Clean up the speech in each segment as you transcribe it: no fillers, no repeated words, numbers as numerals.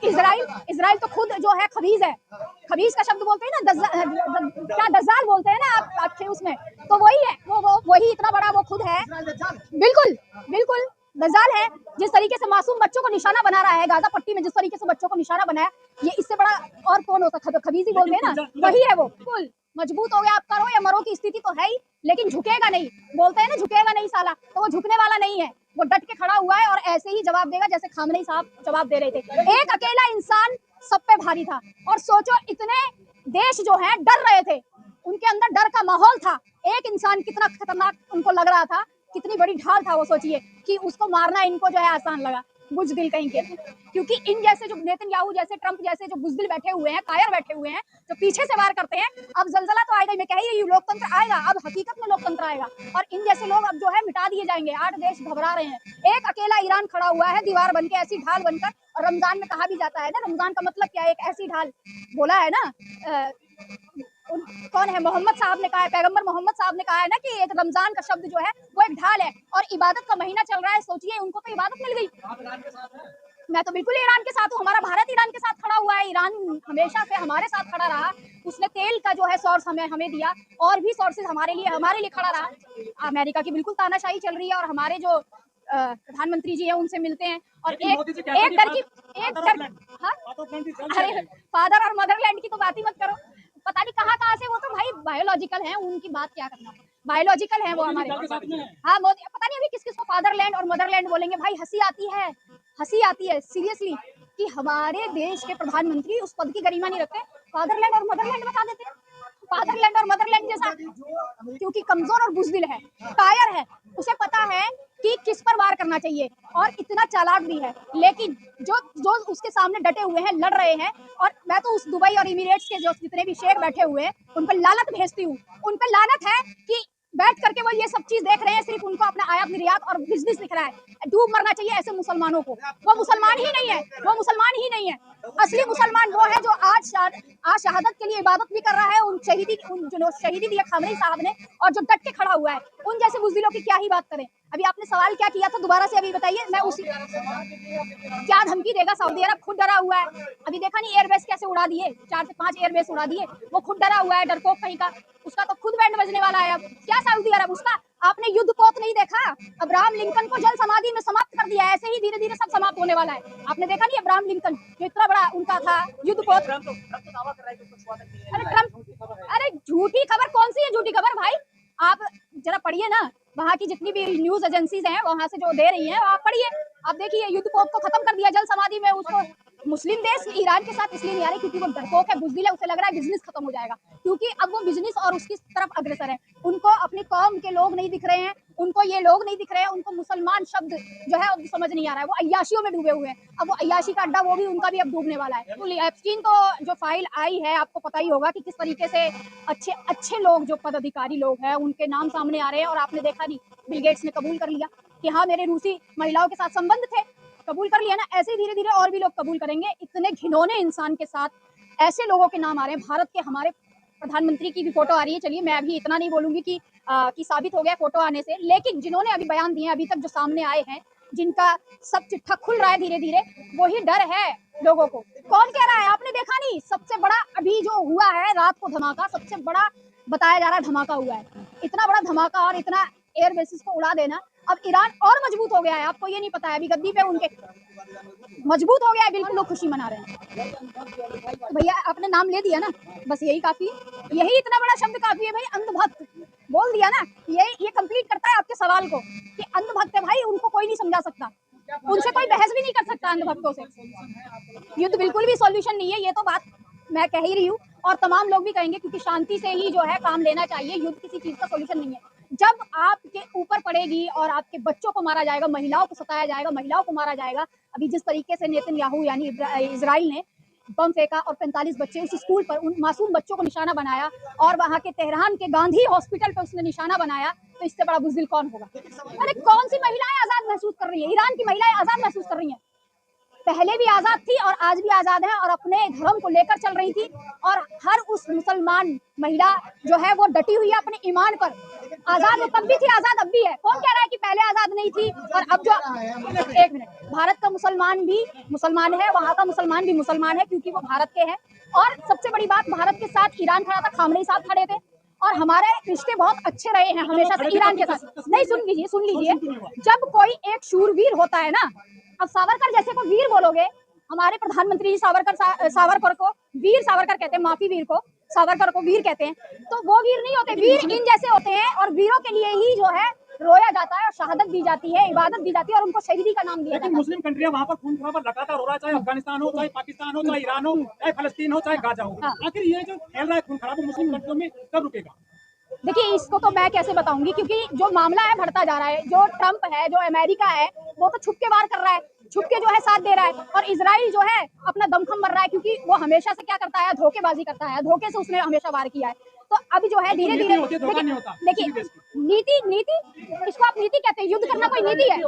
Israel Israel तो खुद जो है खबीज है। खबीज का शब्द बोलते हैं ना, क्या दज्जाल बोलते हैं ना आप आपके उसमें, तो वही है वो वही इतना बड़ा वो खुद है। बिल्कुल बिल्कुल दज्जाल है। जिस तरीके से मासूम बच्चों को निशाना बना रहा है गाजा पट्टी में, जिस तरीके से बच्चों को निशाना बनाया, ये इससे बड़ा और कौन होता है? खबीज ही बोलते हैं ना, वही है वो। बिल्कुल मजबूत हो गया, आप करो या मरो की स्थिति तो है ही, लेकिन झुकेगा नहीं। बोलते हैं ना झुकेगा नहीं साला, तो वो झुकने वाला नहीं है। वो डट के खड़ा हुआ है और ऐसे ही जवाब देगा जैसे खामनेई साहब जवाब दे रहे थे। एक अकेला इंसान सब पे भारी था। और सोचो इतने देश जो है डर रहे थे, उनके अंदर डर का माहौल था। एक इंसान कितना खतरनाक उनको लग रहा था, कितनी बड़ी ढाल था वो। सोचिए कि उसको मारना इनको जो है आसान लगा, बुजदिल कहीं के। क्योंकि इन जैसे जो नेतन्याहू जैसे, ट्रंप जैसे जो बुजदिल बैठे हुए हैं, कायर बैठे हुए हैं, जो पीछे से वार करते हैं, अब जलजला तो आएगा। मैं कह रही हूं लोकतंत्र आएगा, अब हकीकत में लोकतंत्र आएगा और इन जैसे लोग अब जो है मिटा दिए जाएंगे। 8 देश घबरा रहे हैं। एक अकेला ईरान खड़ा हुआ है दीवार बन के, ऐसी ढाल बनकर। और रमजान में कहा भी जाता है ना, रमजान का मतलब क्या है? एक ऐसी ढाल बोला है ना। कौन है? मोहम्मद साहब ने कहा है, पैगंबर मोहम्मद साहब ने कहा है ना कि एक रमजान का शब्द जो है वो एक ढाल है। और इबादत का महीना चल रहा है, सोचिए उनको तो इबादत मिल गई। मैं तो बिल्कुल ईरान के साथ हूँ। हमारा भारत ईरान के साथ खड़ा हुआ है। ईरान हमेशा से हमारे साथ खड़ा रहा। उसने तेल का जो है सोर्स हमें दिया, और भी सोर्सेज हमारे लिए खड़ा रहा। अमेरिका की बिल्कुल तानाशाही चल रही है, और हमारे जो प्रधानमंत्री जी हैं उनसे मिलते हैं। और एक डर हाँ? अरे फादर और मदरलैंड की तो बात ही मत करो। पता नहीं कहाँ से, वो तो भाई बायोलॉजिकल है, उनकी बात क्या करना। बायोलॉजिकल है वो हमारे। हाँ मोदी, पता नहीं अभी किस किस को फादरलैंड और मदरलैंड बोलेंगे। भाई हंसी आती है सीरियसली कि हमारे देश के प्रधानमंत्री उस पद की गरिमा नहीं रखते, फादरलैंड और मदरलैंड बता देते हैं। फादरलैंड और मदरलैंड जैसा, क्योंकि कमजोर और बुजदिल है, कायर है। उसे पता है कि किस पर वार करना चाहिए, और इतना चालाक भी है। लेकिन जो उसके सामने डटे हुए हैं, लड़ रहे हैं। और मैं तो उस दुबई और इमिरेट्स के जो जितने भी शेख बैठे हुए हैं, उन पर लानत भेजती हूँ। उन पर लानत है कि बैठ करके वो ये सब चीज देख रहे हैं, सिर्फ उनको अपना आयात निर्यात और बिजनेस दिख रहा है। डूब मरना चाहिए ऐसे मुसलमानों को। वो मुसलमान ही नहीं है, वो मुसलमान ही नहीं है। असली मुसलमान वो है जो आज शहादत के लिए इबादत भी कर रहा है। उन जो शहीदी दिया खामनेई साहब ने, और जो डट के खड़ा हुआ है। उन जैसे बुजदिलों की क्या ही बात करें। अभी आपने सवाल क्या किया था, दोबारा से अभी बताइए। मैं उसी क्या धमकी देगा? सऊदी अरब खुद डरा हुआ है। अभी देखा नहीं एयरबेस कैसे उड़ा दिए, 4 से 5 एयरबेस उड़ा दिए। वो खुद डरा हुआ है, डरपोक कहीं का। उसका तो खुद बैंड बजने वाला है। अब क्या सऊदी अरब, उसका आपने युद्ध पोत नहीं देखा? अब्राहम लिंकन को जल समाधि में समाप्त कर दिया। ऐसे ही धीरे धीरे सब समाप्त होने वाला है। आपने देखा नहीं अब्राहम लिंकन जो इतना बड़ा उनका था युद्ध पोत? अरे ट्रम्प, अरे झूठी खबर कौन सी है? झूठी खबर भाई आप जरा पढ़िए ना, वहाँ की जितनी भी न्यूज एजेंसीज हैं वहां से जो दे रही हैं, आप पढ़िए। आप देखिए युद्ध पोत को खत्म कर दिया जल समाधि में। उसको मुस्लिम देश ईरान के साथ इसलिए नहीं आ रहे क्योंकि वो डरपोक है, बुजदिल है। उसे लग रहा है बिजनेस खत्म हो जाएगा, क्योंकि अब वो बिजनेस और उसकी तरफ अग्रसर है। उनको अपनी कौम के लोग नहीं दिख रहे हैं, उनको ये लोग नहीं दिख रहे हैं, उनको मुसलमान शब्द जो है समझ नहीं आ रहा है। वो अय्याशियों में डूबे हुए हैं। अब वो अय्याशी का अड्डा, वो भी उनका भी अब डूबने वाला है। एप्स्टीन को जो फाइल आई है, आपको पता ही होगा कि किस तरीके से अच्छे अच्छे लोग, जो पदाधिकारी लोग हैं, उनके नाम सामने आ रहे हैं। और आपने देखा नहीं, बिल गेट्स ने कबूल कर लिया कि हाँ मेरे रूसी महिलाओं के साथ संबंध थे। कबूल कर लिया ना। ऐसे ही धीरे धीरे और भी लोग कबूल करेंगे। इतने घिनौने इंसान के साथ ऐसे लोगों के नाम आ रहे हैं। भारत के हमारे प्रधानमंत्री की भी फोटो आ रही है। चलिए मैं अभी इतना नहीं बोलूंगी कि साबित हो गया फोटो आने से, लेकिन जिन्होंने अभी बयान दिए अभी तक जो सामने आए हैं, जिनका सब चिट्ठा खुल रहा है धीरे धीरे, वही डर है लोगों को। कौन कह रहा है? आपने देखा नहीं, सबसे बड़ा अभी जो हुआ है रात को धमाका, सबसे बड़ा बताया जा रहा है धमाका हुआ है। इतना बड़ा धमाका और इतना एयर बेसिस को उड़ा देना। अब ईरान और मजबूत हो गया है, आपको ये नहीं पता है। अभी गद्दी पे उनके मजबूत हो गया है, बिल्कुल लोग खुशी मना रहे हैं। भैया आपने नाम ले दिया ना, बस यही काफी है। यही इतना बड़ा शब्द काफी है भाई। अंधभक्त बोल दिया ना, ये कंप्लीट करता है आपके सवाल को कि अंधभक्त है भाई, उनको कोई नहीं समझा सकता, उनसे कोई बहस भी नहीं कर सकता अंधभक्तों से। युद्ध बिल्कुल भी सॉल्यूशन नहीं है, ये तो बात मैं कह ही रही हूँ, और तमाम लोग भी कहेंगे, क्योंकि शांति से ही जो है काम लेना चाहिए। युद्ध किसी चीज का सॉल्यूशन नहीं है। जब आपके ऊपर पड़ेगी और आपके बच्चों को मारा जाएगा, महिलाओं को सताया जाएगा, महिलाओं को मारा जाएगा। अभी जिस तरीके से नेतन्याहू यानी इजराइल ने बम फेंका और 45 बच्चे उस स्कूल पर, उन मासूम बच्चों को निशाना बनाया, और वहां के तेहरान के गांधी हॉस्पिटल पर उसने निशाना बनाया, तो इससे बड़ा बुज़दिल कौन होगा? अरे कौन सी महिलाएं आजाद महसूस कर रही है? ईरान की महिलाएं आजाद महसूस कर रही हैं। पहले भी आजाद थी और आज भी आजाद है और अपने धर्म को लेकर चल रही थी। और हर उस मुसलमान महिला जो है वो डटी हुई है अपने ईमान पर। आजाद वो तब भी थी, आजाद अब भी है। कौन कह रहा है कि पहले आजाद नहीं थी और अब जो, एक मिनट, भारत का मुसलमान भी मुसलमान है, वहां का मुसलमान भी मुसलमान है, क्योंकि वो भारत के हैं। और सबसे बड़ी बात, भारत के साथ ईरान खड़ा था, खामनेई साहब खड़े थे और हमारे रिश्ते बहुत अच्छे रहे हैं हमेशा से ईरान के साथ। नहीं, सुन लीजिए, जब कोई एक शूरवीर होता है ना, अब सावरकर जैसे को वीर बोलोगे, हमारे प्रधानमंत्री जी सावरकर को वीर सावरकर कहते हैं, माफी, वीर को सावरकर को वीर कहते हैं, तो वो वीर नहीं होते, वीर इन जैसे होते हैं। और वीरों के लिए ही जो है रोया जाता है और शहादत दी जाती है, इबादत दी जाती है और उनको शहीदी का नाम दिया जाता है। मुस्लिम कंट्रियां वहाँ पर खून खराबा लगातार हो रहा है, चाहे अफगानिस्तान हो, चाहे पाकिस्तान हो, चाहे ईरान हो, चाहे फलस्तीन हो, चाहे गाजा हो। आखिर ये जो फैल रहा है खून खराबा मुस्लिम कंट्रियों में, कब रुकेगा? देखिए, इसको तो मैं कैसे बताऊंगी, क्योंकि जो मामला है बढ़ता जा रहा है। जो ट्रंप है, जो अमेरिका है, वो तो छुप के वार कर रहा है, छुप के जो है साथ दे रहा है। और इजराइल जो है अपना दमखम मर रहा है, क्योंकि वो हमेशा से क्या करता है, धोखेबाजी करता है, धोखे से उसने हमेशा वार किया है। तो अभी जो है धीरे धीरे देखिए, नीति इसको आप नीति कहते हैं, युद्ध करना कोई नीति है?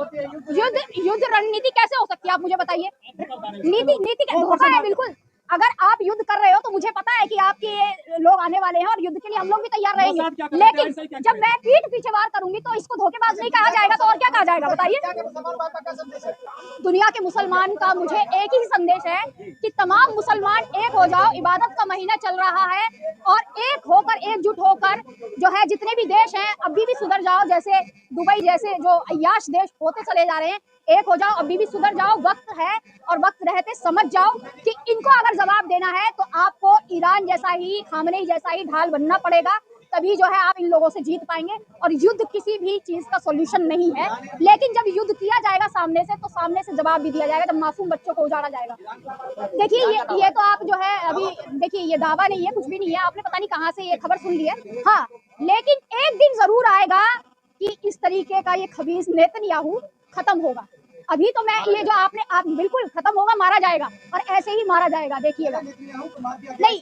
युद्ध रणनीति कैसे हो सकती है, आप मुझे बताइए। नीति का धोखा है बिल्कुल। अगर आप युद्ध कर रहे हो तो मुझे पता है कि आपके लोग आने वाले हैं और युद्ध के लिए हम लोग भी तैयार रहेंगे, लेकिन जब मैं पीठ पीछे वार करूंगी तो इसको धोखेबाज नहीं कहा जाएगा, तो और क्या कहा जाएगा, बताइए। दुनिया के मुसलमान का मुझे एक ही संदेश है कि तमाम मुसलमान एक हो जाओ, इबादत का महीना चल रहा है और एक होकर, एकजुट होकर जो है जितने भी देश हैं अभी भी सुधर जाओ, जैसे दुबई जैसे जो अय्याश देश होते चले जा रहे हैं, एक हो जाओ, अभी भी सुधर जाओ, वक्त है। और वक्त रहते समझ जाओ कि इनको अगर जवाब देना है तो आपको ईरान जैसा ही, खामनेई जैसा ही ढाल बनना पड़ेगा, तभी जो है आप इन लोगों से जीत पाएंगे। और युद्ध किसी भी चीज का सॉल्यूशन नहीं है, लेकिन जब युद्ध किया जाएगा सामने से, तो सामने से जवाब भी दिया जाएगा, जब मासूम बच्चों को उजाड़ा जाएगा। देखिए, ये तो आप जो है अभी देखिए, ये दावा नहीं है, कुछ भी नहीं है, आपने पता नहीं कहाँ से ये खबर सुन ली है। हाँ, लेकिन एक दिन जरूर आएगा कि इस तरीके का ये खबीस नेतन्याहू खत्म होगा। अभी तो मैं ये जो आप बिल्कुल खत्म होगा, मारा जाएगा और ऐसे ही मारा जाएगा, देखिएगा। नहीं,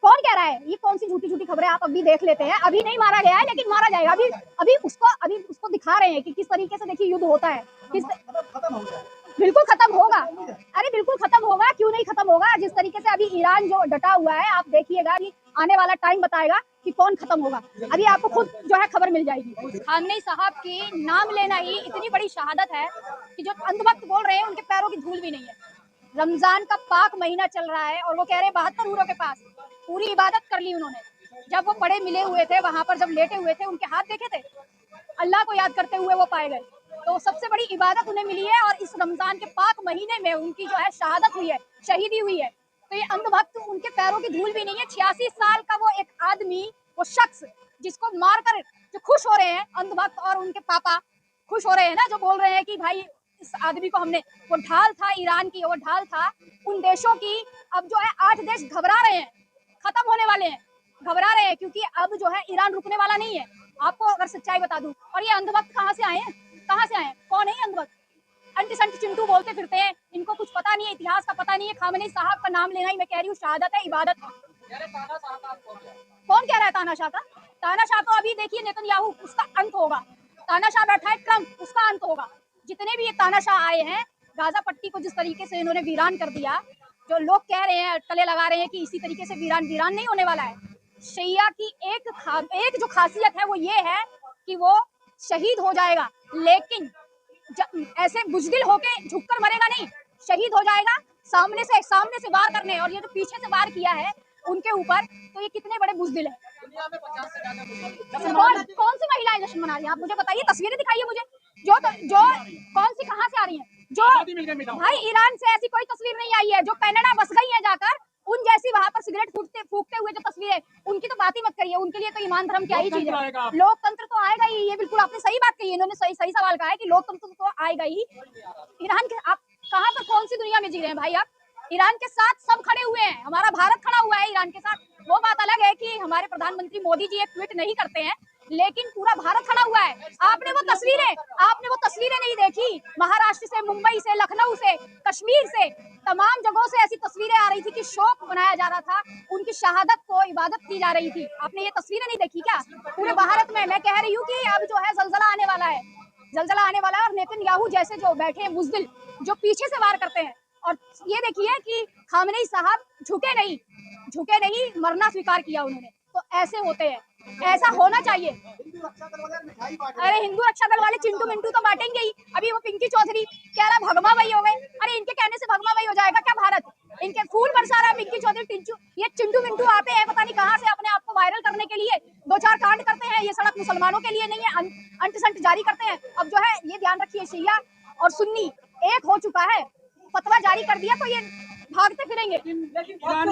कौन कह रहा है? ये कौन सी झूठी झूठी खबरें, आप अभी देख लेते हैं। अभी नहीं मारा गया है, लेकिन मारा जाएगा। अभी उसको दिखा रहे हैं कि किस तरीके से, देखिए, युद्ध होता है। बिल्कुल खत्म होगा, अरे बिल्कुल खत्म होगा, क्यों नहीं खत्म होगा। जिस तरीके से अभी ईरान जो डटा हुआ है, आप देखिएगा कि आने वाला टाइम बताएगा कि कौन खत्म होगा। अभी आपको खुद जो है खबर मिल जाएगी। खामनेई साहब की नाम लेना ही इतनी बड़ी शहादत है कि जो अंधभक्त बोल रहे हैं उनके पैरों की धूल भी नहीं है। रमजान का पाक महीना चल रहा है और वो कह रहे हैं 72 हूरों के पास पूरी इबादत कर ली उन्होंने। जब वो पड़े मिले हुए थे वहां पर, जब लेटे हुए थे, उनके हाथ देखे थे, अल्लाह को याद करते हुए वो पाए गए। तो सबसे बड़ी इबादत उन्हें मिली है और इस रमजान के पाक महीने में उनकी जो है शहादत हुई है, शहीदी हुई है। तो ये अंधभक्त, उनके पैरों की धूल भी नहीं है। 86 साल का वो एक आदमी, वो शख्स जिसको मारकर जो खुश हो रहे हैं अंधभक्त और उनके पापा खुश हो रहे हैं ना, जो बोल रहे हैं कि भाई इस आदमी को हमने, वो ढाल था ईरान की, वो ढाल था उन देशों की। अब जो है 8 देश घबरा रहे हैं, खत्म होने वाले हैं, घबरा रहे हैं, क्योंकि अब जो है ईरान रुकने वाला नहीं है। आपको अगर सच्चाई बता दूं, और ये अंधभक्त कहाँ से आए हैं, कहाँ से आए, कौन है अंधभक्त? अंटी संटी चिंटू बोलते फिरते हैं, इनको कुछ पता नहीं है, इतिहास का पता नहीं है। खामनेई साहब का नाम लेना ही, मैं कह रही हूँ, शहादत है, इबादत है। कौन कह रहा है तानाशाह का? तानाशाह तो अभी देखिए नेतन्याहू, उसका अंत होगा। तानाशाह बैठा है ट्रंप, उसका अंत होगा। जितने भी ये तानाशाह आए हैं, गाजा पट्टी को जिस तरीके से इन्होंने वीरान कर दिया, जो लोग कह रहे हैं, टले लगा रहे हैं कि इसी तरीके से वीरान नहीं होने वाला है। शैया की एक जो खासियत है वो ये है कि वो शहीद हो जाएगा, लेकिन ऐसे बुजदिल होके झुककर मरेगा नहीं, शहीद हो जाएगा सामने से वार करने। और ये जो पीछे से वार किया है उनके ऊपर, तो ये कितने बड़े बुजदिल है। कौन सी महिलाएं जश्न मना रही हैं, आप मुझे बताइए, तस्वीरें दिखाइए मुझे। जो कौन सी, कहाँ से आ रही हैं? जो भाई, ईरान से ऐसी कोई तस्वीर नहीं आई है। जो कनाडा बस गई है जाकर, उन जैसी वहां पर सिगरेट फूकते हुए जो तस्वीरें, उनकी तो बात ही मत करिए। उनके लिए तो ईमान धर्म क्या ही चीज है। लोकतंत्र तो आएगा ही, ये बिल्कुल आपने सही बात कही है। इन्होंने सही सवाल कहा है कि लोकतंत्र तो आएगा ही। ईरान के, आप कहाँ पर, कौन सी दुनिया में जी रहे हैं भाई आप? ईरान के साथ सब खड़े हुए हैं, हमारा भारत खड़ा हुआ है ईरान के साथ। वो बात अलग है कि हमारे प्रधानमंत्री मोदी जी एक ट्वीट नहीं करते हैं, लेकिन पूरा भारत खड़ा हुआ है। आपने वो तस्वीरें नहीं देखी? महाराष्ट्र से, मुंबई से, लखनऊ से, कश्मीर से, तमाम जगहों से ऐसी तस्वीरें आ रही थी कि शोक मनाया जा रहा था, उनकी शहादत को इबादत की जा रही थी। आपने ये तस्वीरें नहीं देखी क्या? पूरे भारत में। मैं कह रही हूँ कि अब जो है जलजला आने वाला है, और नेतन्याहू जैसे जो बैठे हैं बुजदिल, जो पीछे से वार करते हैं, और ये देखिए कि खामनेई साहब झुके नहीं, मरना स्वीकार किया उन्होंने। तो ऐसे होते हैं, ऐसा होना चाहिए। अरे हिंदू रक्षा दल वाले चिंटू मिंटू तो बांटेंगे ही। अभी वो पिंकी चौधरी कह रहा भगमा भाई हो गए। अरे इनके कहने से भगमा भाई हो जाएगा क्या भारत? इनके फूल बरसा रहा है पिंकी चौधरी, टिंचू, ये चिंटू मिंटू आते हैं पता नहीं कहाँ से अपने आप को वायरल करने के लिए, 2-4 कांड करते हैं। ये सड़क मुसलमानों के लिए नहीं है, अंट संट जारी करते हैं। अब जो है ये ध्यान रखिए, शिया और सुन्नी एक हो चुका है, फतवा जारी कर दिया तो ये भागते फिरेंगे। लेकिन ईरान में